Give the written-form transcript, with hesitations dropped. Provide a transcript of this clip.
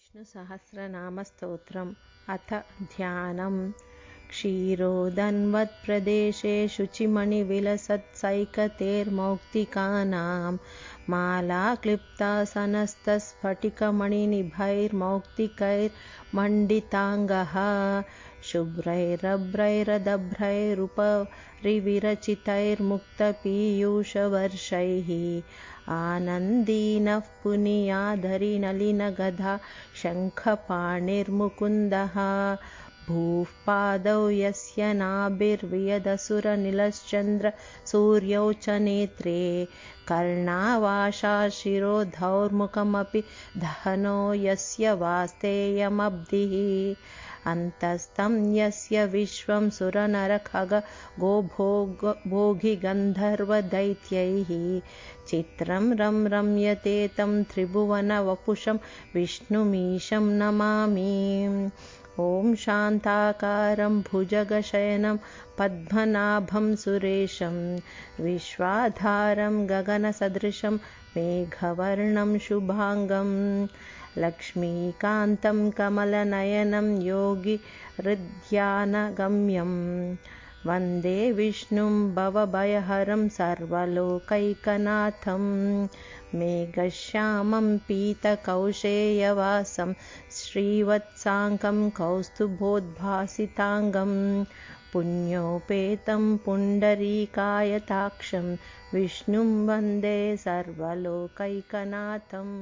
विष्णुसहस्रनामस्तोत्रम् अथ ध्यानम्। क्षीरोदन्वत्प्रदेशे शुचिमणिविलसत्सैकतैर्मौक्तिकानां मालाक्लिप्तासनस्तस्फटिकमणिनिभैर्मौक्तिकैर्मण्डिताङ्गः शुभ्रैरभ्रैरदभ्रैरुपरिविरचितैर्मुक्तपीयूषवर्षैः आनन्दीनः पुनीयाधरिनलिनगधा शङ्खपाणिर्मुकुन्दः भूः पादौ यस्य नाभिर्वियदसुरनिलश्चन्द्रसूर्यौ च नेत्रे कर्णावाशाशिरोधौर्मुखमपि दहनो यस्य वास्तेयमब्धिः अन्तस्तं यस्य विश्वं सुरनरखगोभोगिगन्धर्वदैत्यैः चित्रं रम्यते तं त्रिभुवनवपुषं विष्णुमीशं नमामि। ॐ शान्ताकारं भुजगशयनं पद्मनाभं सुरेशं विश्वाधारं गगनसदृशं मेघवर्णं शुभांगं लक्ष्मीकान्तं कमलनयनं योगिहृद्यानगम्यं वन्दे विष्णुं भवभयहरं सर्वलोकैकनाथं मेघश्यामं पीतकौशेयवासं श्रीवत्साङ्गं कौस्तुभोद्भासिताङ्गं पुण्योपेतं पुण्डरीकायताक्षं विष्णुं वन्दे सर्वलोकैकनाथम्।